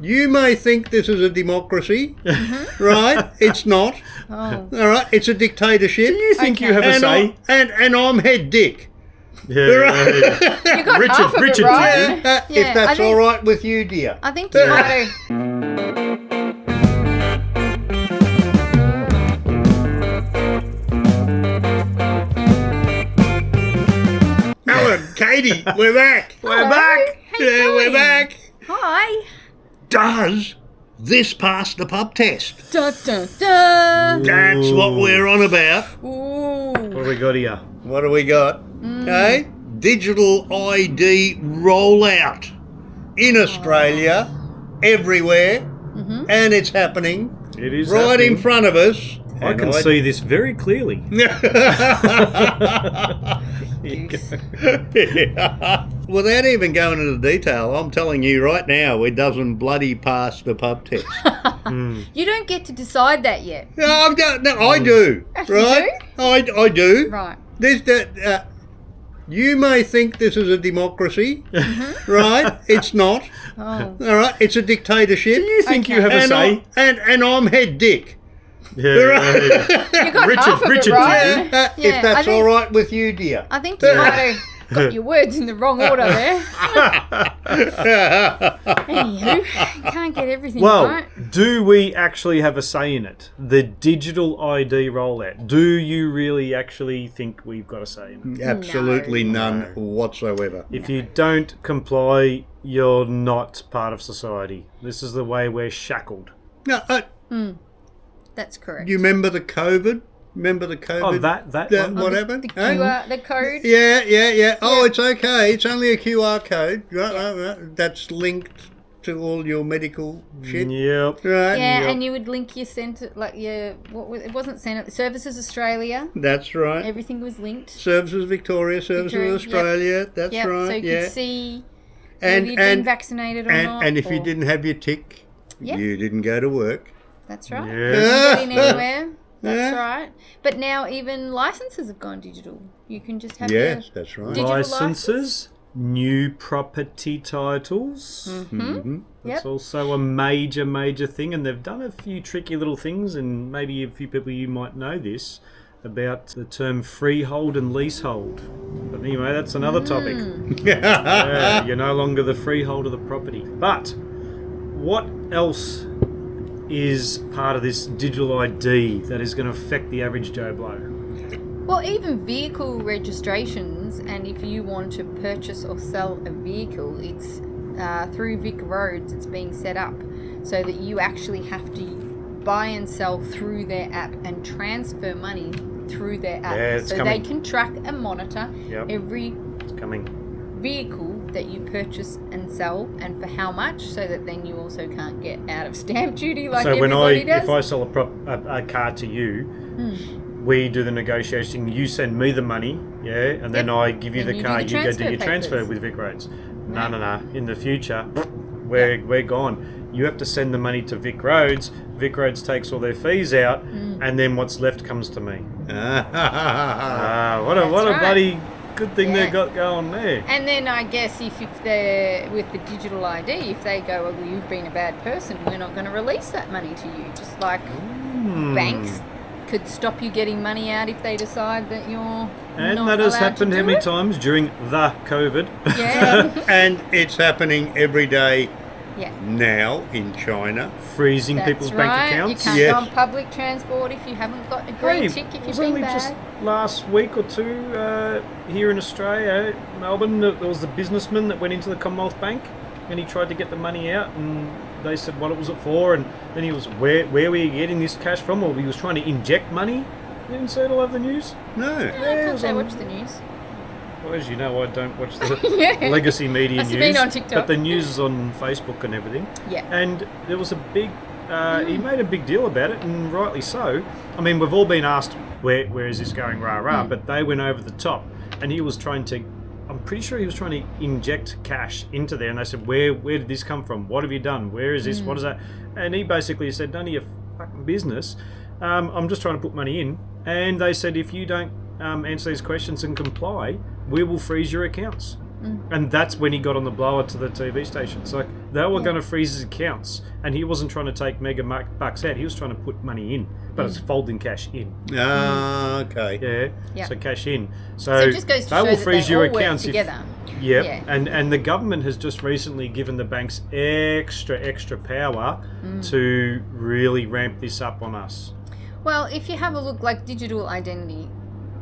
You may think this is a democracy, right? It's not. Oh. All right, it's a dictatorship. Do you think you have a say? And I'm head dick. Yeah. You got half of Richard it right. If that's all right with you, dear. I think you might have. Alan, Katie, we're back. We're back. How you Yeah, we're going? back. Hi. Does this pass the pub test? Dun, dun, dun. That's what we're on about. Ooh. What do we got here? What do we got? Okay, digital ID rollout in Australia, everywhere, and it's happening It is right happening. in front of us. I can see this very clearly. Without even going into detail, I'm telling you right now, it doesn't bloody pass the pub test. You don't get to decide that yet. No, I do. You Right? I do. Right. There's that. You may think this is a democracy, right? It's not. Oh. All right, it's a dictatorship. Do you think you have a and say? I'm head dick. Yeah. You got half of Richard it right. If that's all right with you, dear. I think you might have got your words in the wrong order there. Anywho, can't get everything Well, right. do we actually have a say in it? The digital ID rollout. Do you really actually think we've got a say in it? Absolutely none whatsoever. If you don't comply, you're not part of society. This is the way we're shackled. No, That's correct. you remember the COVID? Remember the COVID? Oh, that one? What happened? The Eh? QR, the code. Yeah. Oh, it's okay. It's only a QR code. Right. That's linked to all your medical shit. Yep. Right. Yeah, and you would link your centre, like your it wasn't Centre Services Australia. That's right. Everything was linked. Services Victoria, Services Victoria, Australia. That's Yep. right. So you yeah. could see And- whether you'd been and- vaccinated or not. And if you or- didn't have your tick, Yep. you didn't go to work. That's right. Yes. You can get in anywhere. That's Yeah. right. But now even licenses have gone digital. You can just have Yes, that's right. Digital Licenses, new property titles. Mm-hmm. That's Yep. also a major thing, and they've done a few tricky little things, and maybe a few people you might know this about the term freehold and leasehold. But anyway, that's another topic. Yeah, you're no longer the freehold of the property. But what else is part of this digital ID that is going to affect the average Joe Blow? Well, even vehicle registrations, and if you want to purchase or sell a vehicle, it's through Vic Roads, it's being set up so that you actually have to buy and sell through their app and transfer money through their app. Yeah, it's so coming. they can track and monitor Yep. every It's coming. vehicle that you purchase and sell and for how much, so that then you also can't get out of stamp duty like So when everybody does. if I sell a car to you, we do the negotiation. You send me the money, yeah, and then Yep. I give you Then the you do car. the You go do transfer your transfer papers. with Vic Roads. No. In the future, we're gone. You have to send the money to Vic Roads. Vic Roads takes all their fees out, and then what's left comes to me. What a right. bloody good thing Yeah. they got going there. And then I guess if they're with the digital ID, if they go, well, you've been a bad person, we're not going to release that money to you. Just like banks could stop you getting money out if they decide that you're And not that has allowed to happened do how many it. times during the COVID? Yeah. And it's happening every day Yeah. now in China. Freezing That's people's right. bank accounts. You can't Yes. go on public transport if you haven't got a green Hey, tick if it you've was been only bad. just last week or two here in Australia, Melbourne, there was a businessman that went into the Commonwealth Bank and he tried to get the money out, and they said what it was it for, and then he was, where were you getting this cash from? Or he was trying to inject money. You didn't see it all over the news? No. Yeah, of course I watch the news. Well, as you know, I don't watch the Yeah. legacy media Must have news, been on TikTok. but the news is on Facebook and everything. Yeah. And there was a big, he made a big deal about it, and rightly so. I mean, we've all been asked, where is this going, rah-rah, but they went over the top, and he was trying to, I'm pretty sure he was trying to inject cash into there, and they said, where did this come from? What have you done? Where is this? What is that? And he basically said, none of your fucking business. I'm just trying to put money in. And they said, if you don't answer these questions and comply, we will freeze your accounts. And that's when he got on the blower to the TV station. So they were Yeah. going to freeze his accounts, and he wasn't trying to take mega bucks out. He was trying to put money in, but it's folding cash in. Ah, okay. Yeah. Yeah. So cash in. So it just goes to they show will that freeze they your all work accounts together. Yep. Yeah. And the government has just recently given the banks extra power to really ramp this up on us. Well, if you have a look like digital identity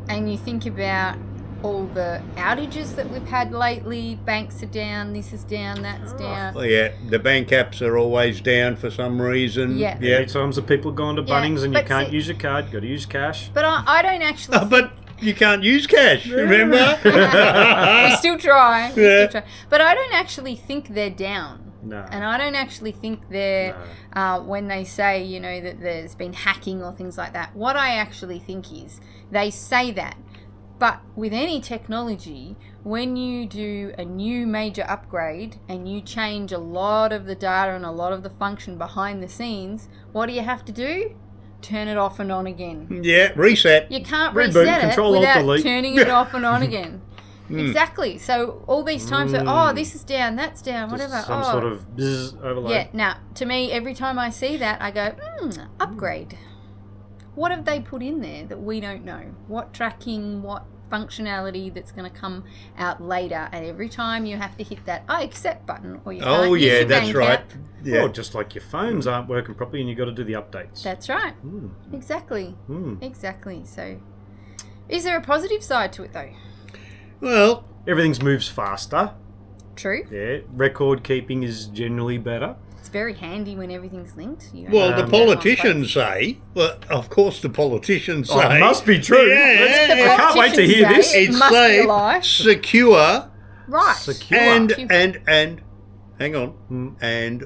and you think about all the outages that we've had lately, banks are down, this is down, that's down. Oh, yeah, the bank apps are always down for some reason. Yeah. How many times have people gone to Yeah, Bunnings and you but can't see- use your card, you've got to use cash? But I don't actually But you can't use cash, remember? we still try. We Yeah. still try. But I don't actually think they're down. No. And I don't actually think they're, when they say, you know, that there's been hacking or things like that. What I actually think is they say that. But with any technology, when you do a new major upgrade and you change a lot of the data and a lot of the function behind the scenes, what do you have to do? Turn it off and on again. Yeah, reset. You can't Reboot, reset it Control, Alt, without Delete. turning it off and on again. Exactly. So all these times that, oh, this is down, that's down, Just whatever. some oh. sort of bzz overload. Yeah, now, to me, every time I see that, I go, upgrade. What have they put in there that we don't know? What tracking, what functionality that's going to come out later? And every time you have to hit that I accept button or you can't Oh, use yeah, your that's bank right. app. Yeah. Or just like your phones aren't working properly and you've got to do the updates. That's right. Mm. Exactly. Mm. Exactly. So, is there a positive side to it, though? Well, Everything's moves faster. True. Yeah. Record keeping is generally better. It's very handy when everything's linked. You don't well, have the to go to one politicians place. say, well, of course the politicians say. Oh, it must be true. Yeah, The I can't wait to politicians hear this. say It It's must be a safe, lie. secure, Right. Secure. and Secure. hang on, and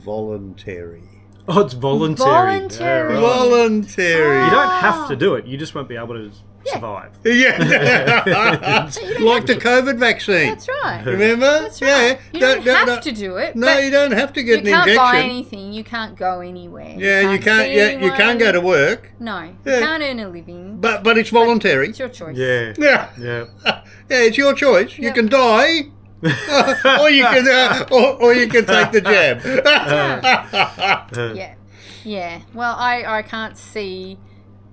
voluntary. Oh, it's voluntary. Voluntary. Yeah, right. Voluntary. You don't have to do it. You just won't be able to survive. Yeah. don't Like the COVID vaccine. That's right. Remember? That's right. You don't have to do it. No, but you don't have to you get an can't injection. buy anything. You can't go anywhere. Yeah, you can't. see Yeah, you can't anyone. go to work. No, you Yeah. can't earn a living. But it's voluntary. It's your choice. Yeah. Yeah. Yeah. Yeah, it's your choice. You Yep. can die, or you can, or you can take the jab. Yeah. Yeah. Well, I can't see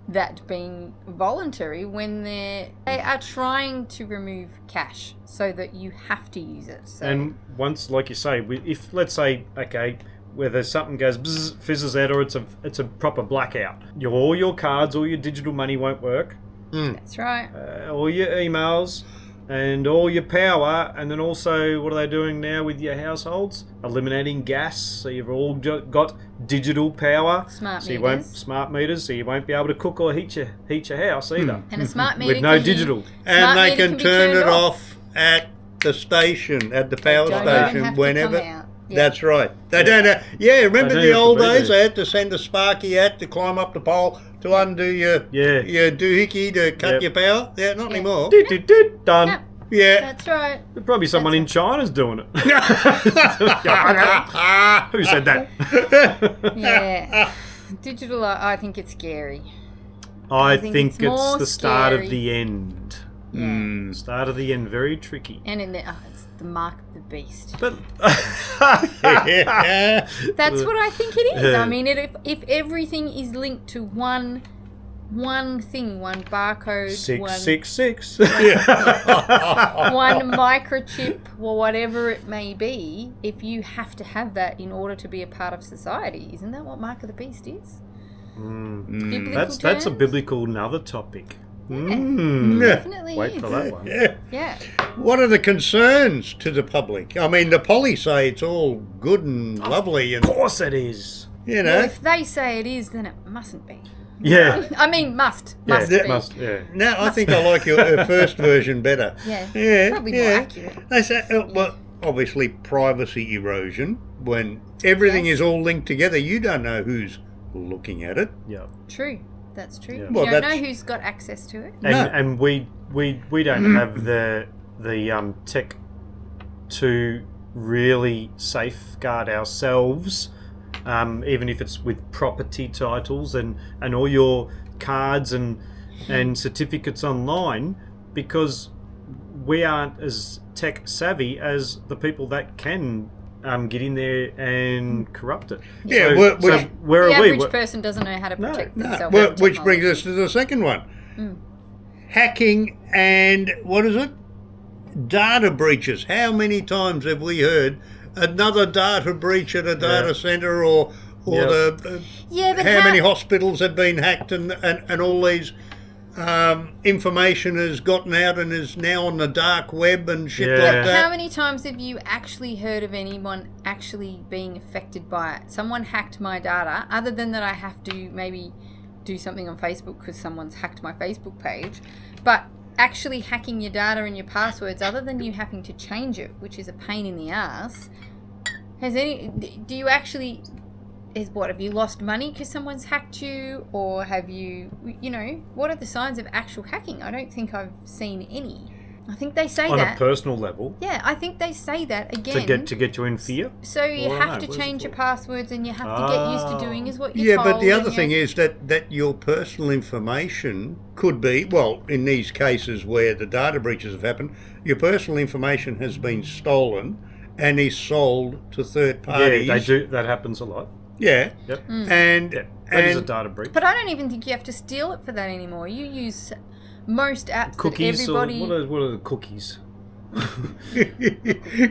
that being voluntary when they are trying to remove cash so that you have to use it. So And once, like you say, if let's say, okay, whether something goes bzz, fizzes out, or it's a proper blackout, all your cards, all your digital money won't work, that's right. all your emails, and all your power, and then also what are they doing now with your households? Eliminating gas, so you've all got digital power. Smart So you won't meters. smart meters, so you won't be able to cook or heat your house either. And a smart meter With no can be- digital. And smart they meter can be turn turned it off at the station, at the power Don't even station, have to whenever. come out. Yeah. That's right. They don't. Yeah, remember They don't the have to old be days? there. They had to send a sparky out to climb up the pole to undo your doohickey to cut Yep. your power. Yeah, not anymore. Done. No, Yeah. that's right. There's probably someone in China's doing it. Who said that? Yeah. Digital, I think it's scary. I think think it's it's more the start scary. of the end. Yeah. Start of the end. Very tricky. And it's the mark of the beast. But Yeah. That's what I think it is. Yeah. I mean, if everything is linked to one thing, one barcode, 666. one microchip, or whatever it may be, if you have to have that in order to be a part of society, isn't that what mark of the beast is? Biblical That's a terms? biblical another topic. Definitely Wait is. for that one. Yeah. Yeah. What are the concerns to the public? I mean, the polly say it's all good and lovely, and Of course it is. you Well, know. if they say it is, then it mustn't be. Yeah. I mean, must Yeah. be. Must. Yeah. No, I think I like your first version better. Yeah. Yeah, Probably more yeah. accurate. They say, well, obviously privacy erosion. When everything Yes. is all linked together, you don't know who's looking at it. Yeah. True. That's true. Yeah. Well, you don't know that's- who's got access to it. And No. and we don't have the tech to really safeguard ourselves, even if it's with property titles and all your cards and certificates online, because we aren't as tech savvy as the people that can get in there and corrupt it. Yeah, where the are we? average person doesn't know how to protect themselves. Well, from which brings technology. us to the second one. Hacking and, what is it? Data breaches. How many times have we heard another data breach at a data centre or Yep. but how many hospitals have been hacked and all these information has gotten out and is now on the dark web and shit Yeah. like How that? many times have you actually heard of anyone actually being affected by it? Someone hacked my data, other than that I have to maybe do something on Facebook because someone's hacked my Facebook page, but actually hacking your data and your passwords, other than you having to change it, which is a pain in the ass, do you actually... have you lost money because someone's hacked you, or have you, what are the signs of actual hacking? I don't think I've seen any. I think they say on that. a personal level. Yeah, I think they say that again. To get you in fear. So you Well, I have don't know. to What is change it your for? passwords, and you have to get used to doing is what you're Yeah, told. but the other and thing you- is that your personal information could be, well, in these cases where the data breaches have happened, your personal information has been stolen and is sold to third parties. Yeah, they do. That happens a lot. Yeah. Yep. And, Yeah, that is a and data breach. But I don't even think you have to steal it for that anymore. You use most apps Cookies. that everybody... What are the cookies?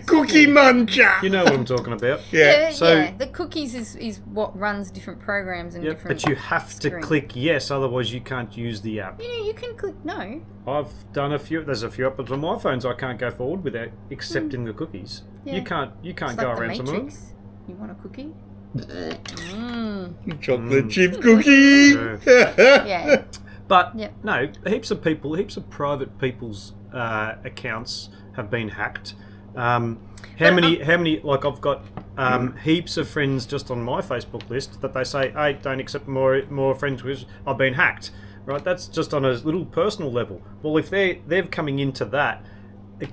Cookie Muncher. You know what I'm talking about. Yeah. So- the cookies is what runs different programs and Yep. different... But you have to screens. click yes, otherwise you can't use the app. You can click no. I've done a few. There's a few apps on my phones I can't go forward without accepting the cookies. Yeah. You can't It's go like the around some of them. Matrix. You want a cookie? Chocolate chip cookie. Yeah. But Yep. no, heaps of private people's accounts have been hacked. How many? Like I've got heaps of friends just on my Facebook list that they say, "Hey, don't accept more friends because I've been hacked." Right? That's just on a little personal level. Well, if they're coming into that,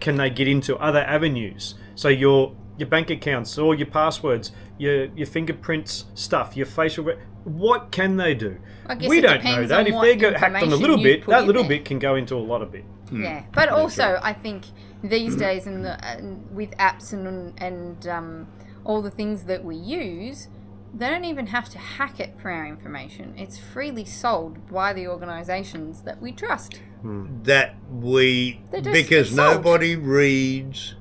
can they get into other avenues? So your bank accounts or your passwords, your fingerprints stuff, your facial. What can they do? I guess We it don't know depends that. on If what they get hacked on a information little you've bit, put that in little there. bit can go into a lot of bit. Yeah, but also I think these days with apps and all the things that we use, they don't even have to hack it for our information. It's freely sold by the organisations that we trust. That we, They're just because sold. nobody reads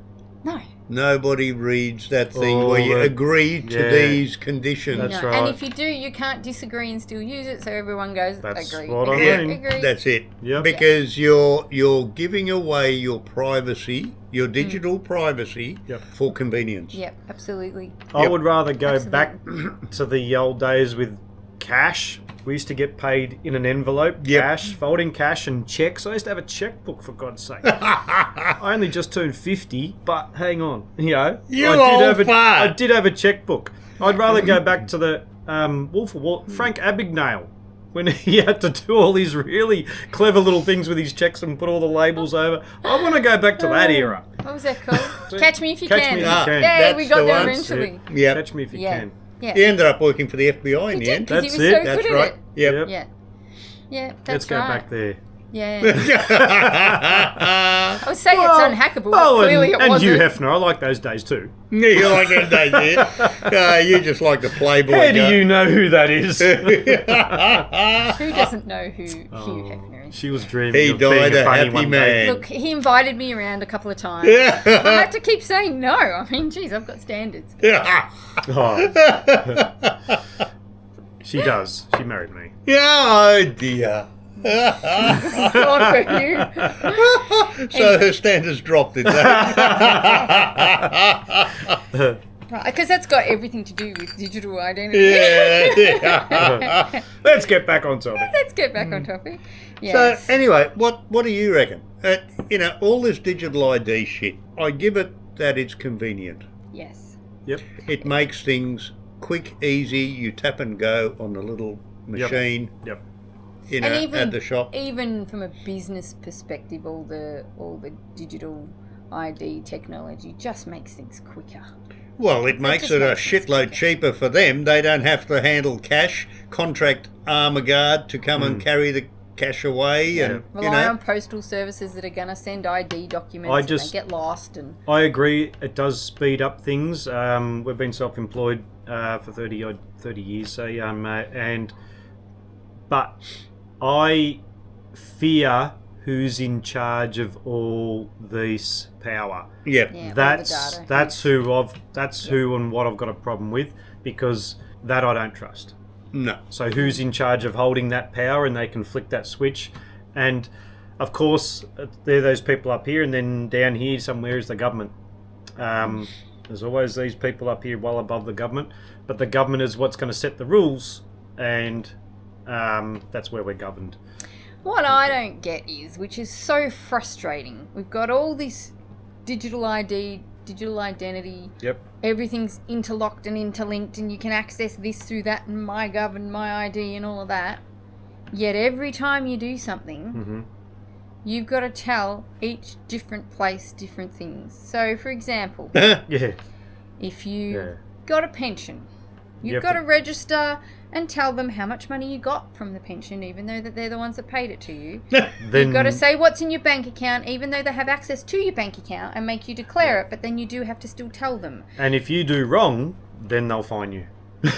that thing Oh, where you that- agree to yeah. these conditions. That's No, right. and if you do, you can't disagree and still use it. So everyone goes, That's agree, what I agree, mean. agree. That's it. Yep. Because you're giving away your privacy, your digital privacy, Yep. for convenience. Yep, absolutely. I Yep. would rather go Absolutely. back to the old days with cash. We used to get paid in an envelope, Yep. cash, folding cash and checks. I used to have a checkbook, for God's sake. I only just turned 50, but hang on. You I old have fart. I did have a checkbook. I'd rather go back to the Wolf of Wall, Frank Abagnale, when he had to do all these really clever little things with his checks and put all the labels over. I want to go back to that era. What was that called? Catch Me If You Catch Can. Me If You Can. Yeah, That's we got the there one. eventually. Yeah. Catch me if you Yeah. can. Yeah. He ended up working for the FBI in He the did, end. because he That's was it. so That's good right. at it. Yep. Yeah. Yeah, that's Let's go right. back there. Yeah. I would say it's unhackable. Oh, Clearly and it wasn't. Hugh Hefner. I like those days too. Yeah, you like them days, yeah? You just like the Playboy. How do guy. you know who that is? Who doesn't know who Hugh Hefner is? She was dreaming He of being died a a bunny happy one day. man. Look, he invited me around a couple of times. I had to keep saying no. I mean, geez, I've got standards. Oh. She does. She married me. Yeah, oh dear. God for you. So her standards dropped, did they? Right, because that's got everything to do with digital identity. yeah. Let's get back on topic. Let's get back on topic. So Yes. anyway, what do you reckon? All this digital ID shit, I give it that it's convenient. Yes. Yep. It makes things quick, easy. You tap and go on the little machine, Yep. And even at the shop. even from a business perspective, all the digital ID technology just makes things quicker. Well, it makes just it a makes things shitload quicker. cheaper for them. They don't have to handle cash, contract armour guard to come and carry the cash away and, Rely on postal services that are going to send ID documents and they get lost. And I agree, it does speed up things. We've been self-employed for 30 years, but I fear who's in charge of all this power. Yep. Yeah, That's who and what I've got a problem with, because that I don't trust. No. So who's in charge of holding that power, and they can flick that switch. And of course there are those people up here, and then down here somewhere is the government. There's always these people up here well above the government, but the government is what's going to set the rules, and that's where we're governed. what I don't get is, which is so frustrating, we've got all this digital ID, digital identity. Yep. Everything's interlocked and interlinked, and you can access this through that, and MyGov and MyID and all of that. Yet every time you do something, you've got to tell each different place different things. So, for example, Yeah. if you got a pension, you've Yep. got to register and tell them how much money you got from the pension, even though that they're the ones that paid it to you. Then You've got to say what's in your bank account, even though they have access to your bank account, and make you declare it, but then you do have to still tell them. and if you do wrong, then they'll fine you.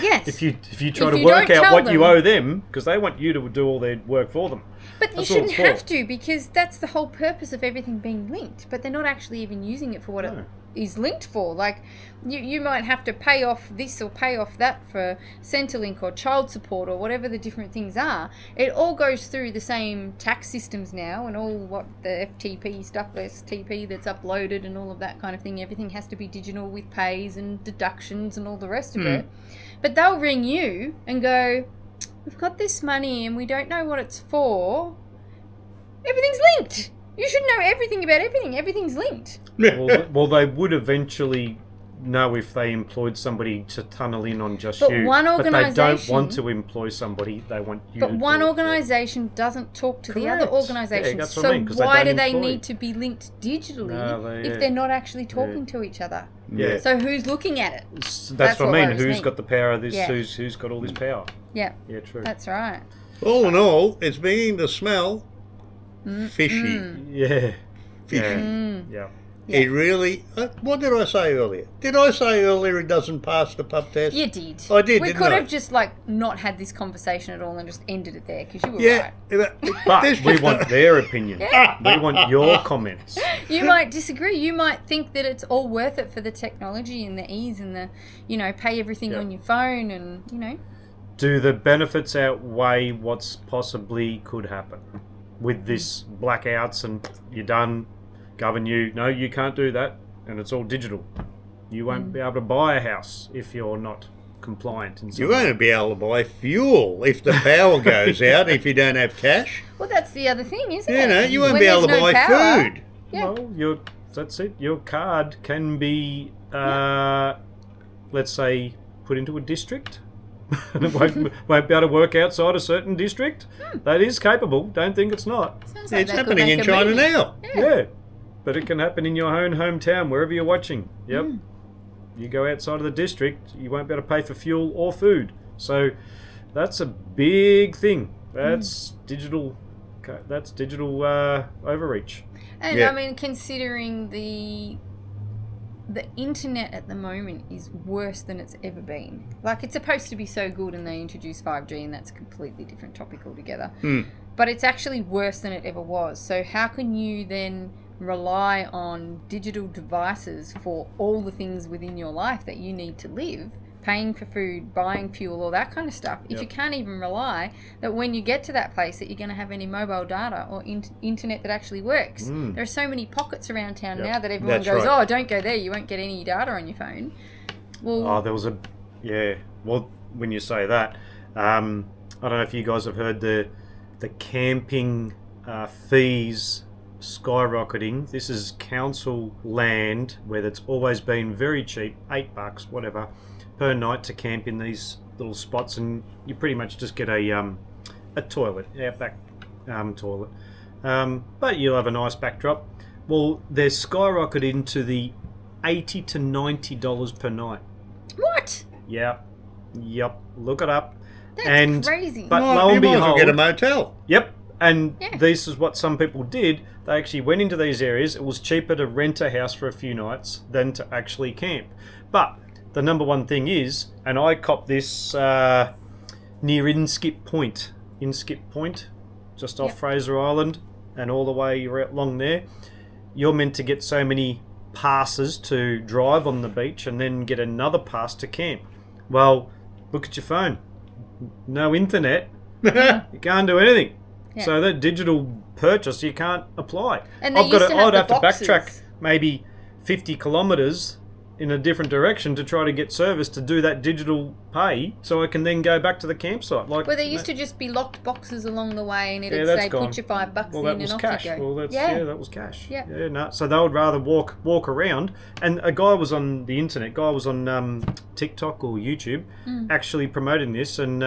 Yes. If you try If to you work don't out tell what you them- owe them, because they want you to do all their work for them. But you That's shouldn't what it's have for. to, because that's the whole purpose of everything being linked. But they're not actually even using it for what it is linked for. Like, you might have to pay off this or pay off that for Centrelink or child support or whatever the different things are. It all goes through the same tax systems now, and all what the FTP stuff, STP that's uploaded and all of that kind of thing. Everything has to be digital with pays and deductions and all the rest of it. But they'll ring you and go, we've got this money and we don't know what it's for. Everything's linked. You should know everything about everything. Everything's linked. Well, they would eventually know if they employed somebody to tunnel in on just But you. one But they don't organisation- want to employ somebody. They want you But to one do it for organisation doesn't talk to the other Correct. organisation. Yeah, that's what so I mean, 'cause they why don't do they employ. need to be linked digitally No, if they're not actually talking to each other? Yeah. So who's looking at it? That's That's what I what mean. worries Who's me. got the power of this? Yeah. Who's got all this power? Yeah, Yeah, true. that's right. All in all, it's beginning to smell fishy. Yeah. Fishy. Yeah. It really... what did I say earlier? Did I say earlier it doesn't pass the pub test? You did. I did, We didn't could I? have just not had this conversation at all and just ended it there, because you were Yeah. right. But This we just- want their opinion. We want your comments. You might disagree. You might think that it's all worth it for the technology and the ease and the, pay everything on your phone and, Do the benefits outweigh what's possibly could happen with this blackouts and you're done? Govern you? No, you can't do that, and it's all digital. You won't be able to buy a house if you're not compliant. And You won't be able to buy fuel if the power goes out, if you don't have cash. Well, that's the other thing, isn't it? You know, you won't When be able to there's no buy power- food. Yeah. Well, that's it. Your card can be, let's say, put into a district. And it won't be able to work outside a certain district. That is capable. Don't think it's not. Sounds like It's they could happening make in a China movie. now. Yeah. But it can happen in your own hometown, wherever you're watching. Yep. You go outside of the district, you won't be able to pay for fuel or food. So that's a big thing. That's digital. That's digital overreach. And Yeah. I mean, considering the internet at the moment is worse than it's ever been. Like, it's supposed to be so good, and they introduced 5G, and that's a completely different topic altogether. But it's actually worse than it ever was. So how can you then rely on digital devices for all the things within your life that you need to live, paying for food, buying fuel, all that kind of stuff, if you can't even rely that when you get to that place that you're going to have any mobile data or internet that actually works? There are so many pockets around town now that everyone That's goes, right. oh, don't go there, you won't get any data on your phone. Well, Oh, there was a... Yeah. Well, when you say that, I don't know if you guys have heard the camping fees skyrocketing. This is council land where it's always been very cheap, $8, whatever, per night to camp in these little spots, and you pretty much just get a toilet, outback toilet, but you'll have a nice backdrop. Well, they're skyrocketed into the $80 to $90 per night. what? Yep, look it up. That's crazy. But Well, lo you and might as well behold, get a motel. yep, And Yeah. this is what some people did. They actually went into these areas. It was cheaper to rent a house for a few nights than to actually camp. But the number one thing is, and I copped this near Inskip Point, just off Yep. Fraser Island, and all the way along there. You're meant to get so many passes to drive on the beach and then get another pass to camp. Well, look at your phone. No internet. You can't do anything. Yeah. So that digital purchase, you can't apply. And they used to have I'd the have to boxes. backtrack maybe 50 kilometres in a different direction to try to get service to do that digital pay, so I can then go back to the campsite. Like, Well, there used to just be locked boxes along the way, and it'd that's say, gone. put your $5 well, in that and was off cash. you go. Well, that's that was cash. Yeah. No. So they would rather walk around. And a guy was on the internet. Guy was on TikTok or YouTube, actually promoting this. And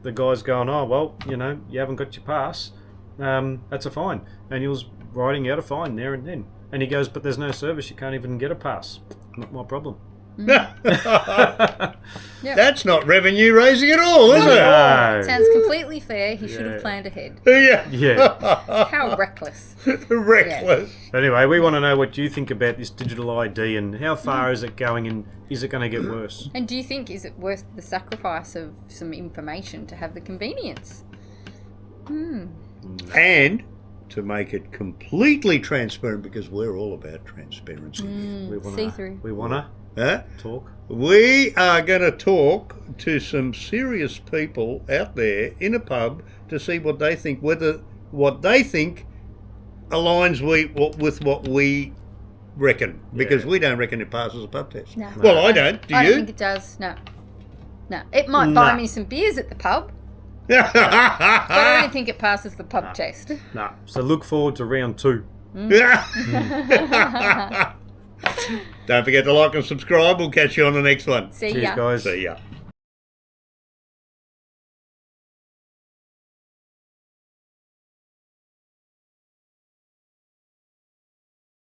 the guy's going, "Oh well, you haven't got your pass. That's a fine." And he was writing out a fine there and then. And he goes, "But there's no service. You can't even get a pass. Not my problem." That's not revenue raising at all, is it? No. Sounds completely fair. He should Yeah. have planned ahead. Yeah. Yeah. How reckless. Reckless. Anyway, we want to know what you think about this digital ID and how far is it going, and is it going to get worse? And do you think, is it worth the sacrifice of some information to have the convenience? And to make it completely transparent, because we're all about transparency. See through. We want to Huh? talk. We are going to talk to some serious people out there in a pub to see what they think, whether what they think aligns with what we reckon. Because we don't reckon it passes a pub test. No. Well, I don't. Do I you? don't think it does. No. No. It might buy me some beers at the pub, but I don't think it passes the pub test. No. So look forward to round 2. Don't forget to like and subscribe. We'll catch you on the next one. See Cheers, ya. guys. See ya.